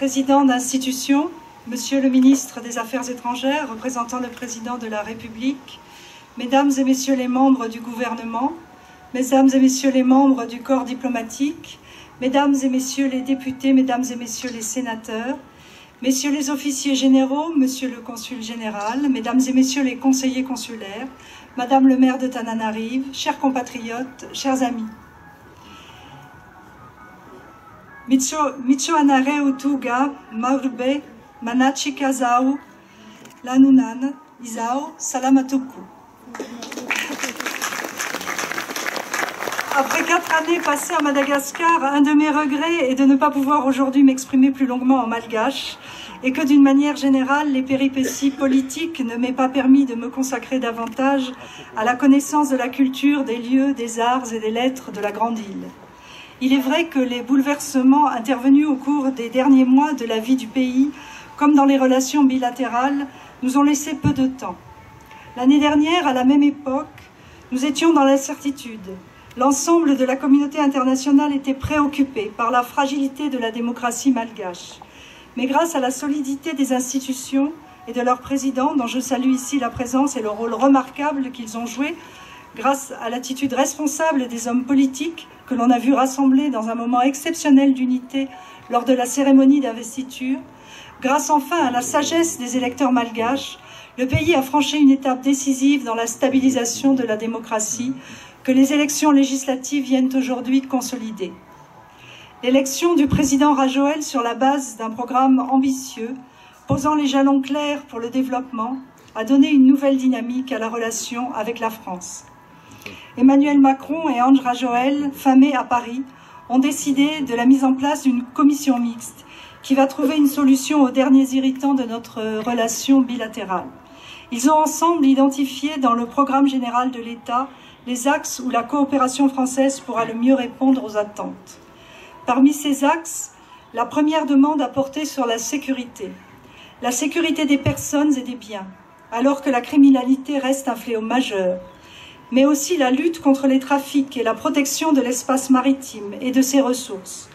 présidents d'institutions, Monsieur le ministre des Affaires étrangères, représentant le président de la République, Mesdames et Messieurs les membres du gouvernement, Mesdames et Messieurs les membres du corps diplomatique, Mesdames et Messieurs les députés, Mesdames et Messieurs les sénateurs, Messieurs les officiers généraux, Monsieur le consul général, Mesdames et Messieurs les conseillers consulaires, Madame le maire de Tananarive, chers compatriotes, chers amis. Micho anare utuga, maurbe, manachi kazao, lanunan, isao, salamatuku. Après 4 années passées à Madagascar, un de mes regrets est de ne pas pouvoir aujourd'hui m'exprimer plus longuement en malgache et que d'une manière générale, les péripéties politiques ne m'aient pas permis de me consacrer davantage à la connaissance de la culture, des lieux, des arts et des lettres de la Grande Île. Il est vrai que les bouleversements intervenus au cours des derniers mois de la vie du pays, comme dans les relations bilatérales, nous ont laissé peu de temps. L'année dernière, à la même époque, nous étions dans l'incertitude. L'ensemble de la communauté internationale était préoccupé par la fragilité de la démocratie malgache. Mais grâce à la solidité des institutions et de leurs présidents, dont je salue ici la présence et le rôle remarquable qu'ils ont joué, grâce à l'attitude responsable des hommes politiques que l'on a vu rassembler dans un moment exceptionnel d'unité lors de la cérémonie d'investiture, grâce enfin à la sagesse des électeurs malgaches, le pays a franchi une étape décisive dans la stabilisation de la démocratie que les élections législatives viennent aujourd'hui consolider. L'élection du président Rajoel sur la base d'un programme ambitieux, posant les jalons clairs pour le développement, a donné une nouvelle dynamique à la relation avec la France. Emmanuel Macron et Ange Rajoel, fin mai à Paris, ont décidé de la mise en place d'une commission mixte qui va trouver une solution aux derniers irritants de notre relation bilatérale. Ils ont ensemble identifié dans le programme général de l'État les axes où la coopération française pourra le mieux répondre aux attentes. Parmi ces axes, la première demande a porté sur la sécurité des personnes et des biens, alors que la criminalité reste un fléau majeur, mais aussi la lutte contre les trafics et la protection de l'espace maritime et de ses ressources.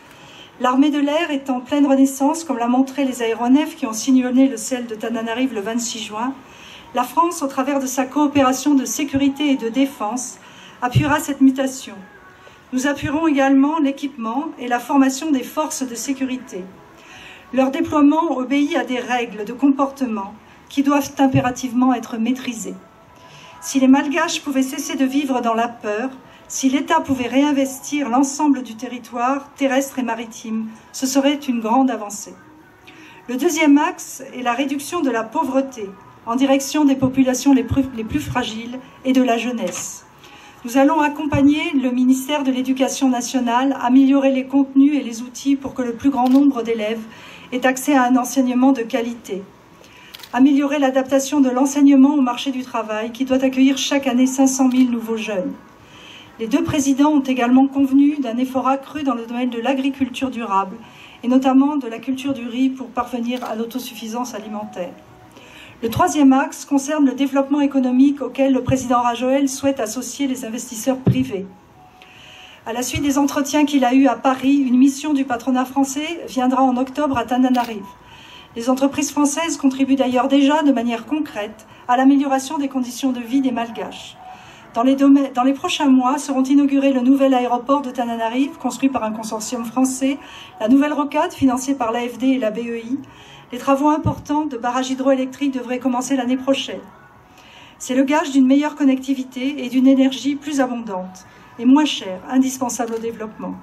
L'armée de l'air est en pleine renaissance, comme l'a montré les aéronefs qui ont sillonné le ciel de Tananarive le 26 juin. La France, au travers de sa coopération de sécurité et de défense, appuiera cette mutation. Nous appuierons également l'équipement et la formation des forces de sécurité. Leur déploiement obéit à des règles de comportement qui doivent impérativement être maîtrisées. Si les Malgaches pouvaient cesser de vivre dans la peur, si l'État pouvait réinvestir l'ensemble du territoire terrestre et maritime, ce serait une grande avancée. Le deuxième axe est la réduction de la pauvreté en direction des populations les plus fragiles et de la jeunesse. Nous allons accompagner le ministère de l'Éducation nationale, améliorer les contenus et les outils pour que le plus grand nombre d'élèves aient accès à un enseignement de qualité. Améliorer l'adaptation de l'enseignement au marché du travail qui doit accueillir chaque année 500 000 nouveaux jeunes. Les deux présidents ont également convenu d'un effort accru dans le domaine de l'agriculture durable et notamment de la culture du riz pour parvenir à l'autosuffisance alimentaire. Le troisième axe concerne le développement économique auquel le président Rajoel souhaite associer les investisseurs privés. À la suite des entretiens qu'il a eus à Paris, une mission du patronat français viendra en octobre à Tananarive. Les entreprises françaises contribuent d'ailleurs déjà de manière concrète à l'amélioration des conditions de vie des Malgaches. Dans les prochains mois seront inaugurés le nouvel aéroport de Tananarive, construit par un consortium français, la nouvelle rocade financée par l'AFD et la BEI. Les travaux importants de barrages hydroélectriques devraient commencer l'année prochaine. C'est le gage d'une meilleure connectivité et d'une énergie plus abondante et moins chère, indispensable au développement.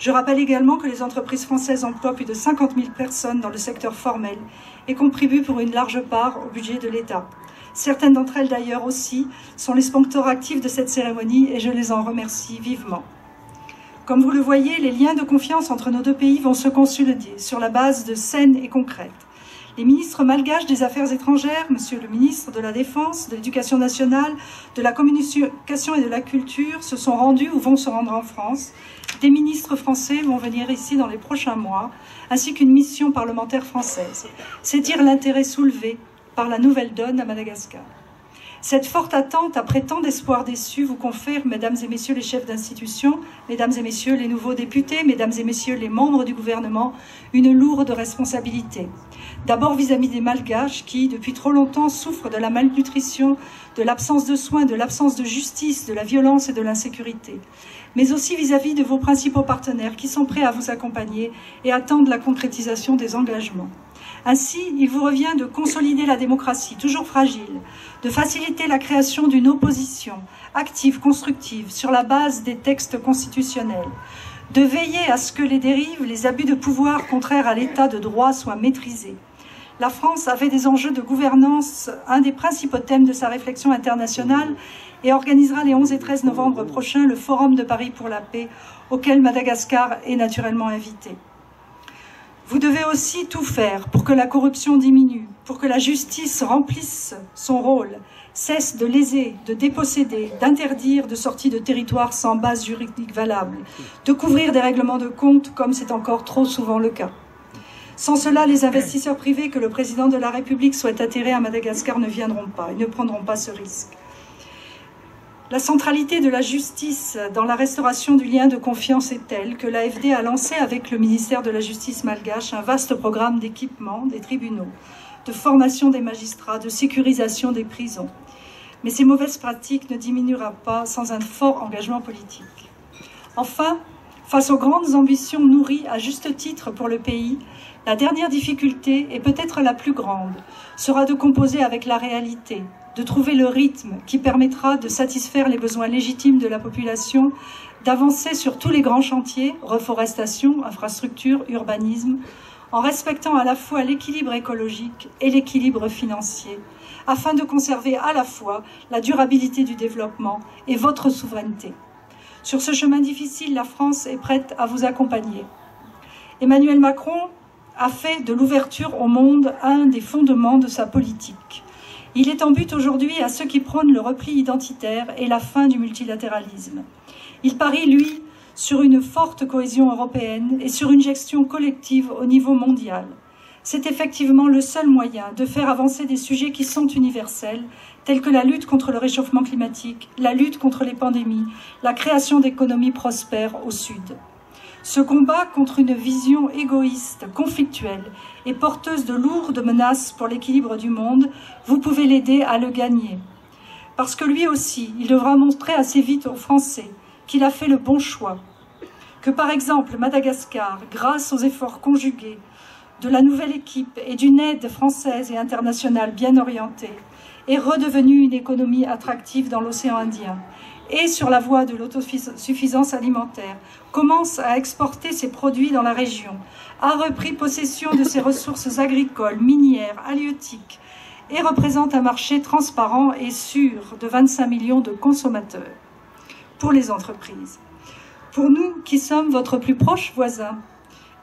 Je rappelle également que les entreprises françaises emploient plus de 50 000 personnes dans le secteur formel et contribuent pour une large part au budget de l'État. Certaines d'entre elles d'ailleurs aussi sont les sponsors actifs de cette cérémonie et je les en remercie vivement. Comme vous le voyez, les liens de confiance entre nos deux pays vont se consolider sur la base de saines et concrètes. Les ministres malgaches des Affaires étrangères, Monsieur le ministre de la Défense, de l'Éducation nationale, de la Communication et de la Culture se sont rendus ou vont se rendre en France. Des ministres français vont venir ici dans les prochains mois, ainsi qu'une mission parlementaire française. C'est dire l'intérêt soulevé par la nouvelle donne à Madagascar. Cette forte attente, après tant d'espoirs déçus, vous confère, mesdames et messieurs les chefs d'institution, mesdames et messieurs les nouveaux députés, mesdames et messieurs les membres du gouvernement, une lourde responsabilité. D'abord vis-à-vis des Malgaches qui, depuis trop longtemps, souffrent de la malnutrition, de l'absence de soins, de l'absence de justice, de la violence et de l'insécurité. Mais aussi vis-à-vis de vos principaux partenaires qui sont prêts à vous accompagner et attendent la concrétisation des engagements. Ainsi, il vous revient de consolider la démocratie, toujours fragile, de faciliter la création d'une opposition active, constructive, sur la base des textes constitutionnels, de veiller à ce que les dérives, les abus de pouvoir contraires à l'état de droit soient maîtrisés. La France avait des enjeux de gouvernance, un des principaux thèmes de sa réflexion internationale, et organisera les 11 et 13 novembre prochains le Forum de Paris pour la paix, auquel Madagascar est naturellement invité. Vous devez aussi tout faire pour que la corruption diminue, pour que la justice remplisse son rôle, cesse de léser, de déposséder, d'interdire de sortie de territoire sans base juridique valable, de couvrir des règlements de compte comme c'est encore trop souvent le cas. Sans cela, les investisseurs privés que le président de la République souhaite attirer à Madagascar ne viendront pas et ne prendront pas ce risque. La centralité de la justice dans la restauration du lien de confiance est telle que l'AFD a lancé avec le ministère de la Justice malgache un vaste programme d'équipement des tribunaux, de formation des magistrats, de sécurisation des prisons. Mais ces mauvaises pratiques ne diminueront pas sans un fort engagement politique. Enfin, face aux grandes ambitions nourries à juste titre pour le pays, la dernière difficulté, et peut-être la plus grande, sera de composer avec la réalité, de trouver le rythme qui permettra de satisfaire les besoins légitimes de la population, d'avancer sur tous les grands chantiers, reforestation, infrastructure, urbanisme, en respectant à la fois l'équilibre écologique et l'équilibre financier, afin de conserver à la fois la durabilité du développement et votre souveraineté. Sur ce chemin difficile, la France est prête à vous accompagner. Emmanuel Macron a fait de l'ouverture au monde un des fondements de sa politique. Il est en but aujourd'hui à ceux qui prônent le repli identitaire et la fin du multilatéralisme. Il parie, lui, sur une forte cohésion européenne et sur une gestion collective au niveau mondial. C'est effectivement le seul moyen de faire avancer des sujets qui sont universels, tels que la lutte contre le réchauffement climatique, la lutte contre les pandémies, la création d'économies prospères au Sud. Ce combat contre une vision égoïste, conflictuelle et porteuse de lourdes menaces pour l'équilibre du monde, vous pouvez l'aider à le gagner. Parce que lui aussi, il devra montrer assez vite aux Français qu'il a fait le bon choix. Que par exemple, Madagascar, grâce aux efforts conjugués de la nouvelle équipe et d'une aide française et internationale bien orientée, est redevenue une économie attractive dans l'océan Indien et sur la voie de l'autosuffisance alimentaire, commence à exporter ses produits dans la région, a repris possession de ses ressources agricoles, minières, halieutiques et représente un marché transparent et sûr de 25 millions de consommateurs pour les entreprises. Pour nous qui sommes votre plus proche voisin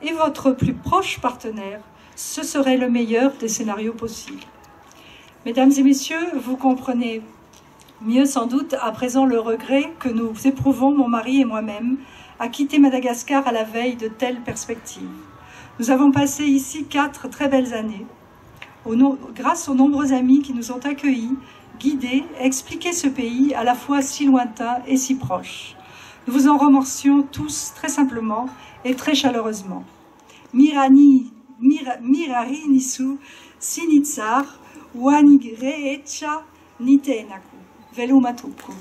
et votre plus proche partenaire, ce serait le meilleur des scénarios possibles. Mesdames et messieurs, vous comprenez mieux sans doute à présent le regret que nous éprouvons, mon mari et moi-même, à quitter Madagascar à la veille de telles perspectives. Nous avons passé ici 4 très belles années, grâce aux nombreux amis qui nous ont accueillis, guidés, expliqué ce pays à la fois si lointain et si proche. Nous vous en remercions tous très simplement et très chaleureusement. Mirari nisu sinitsar wanigreecha nitenaku. Velo matuku.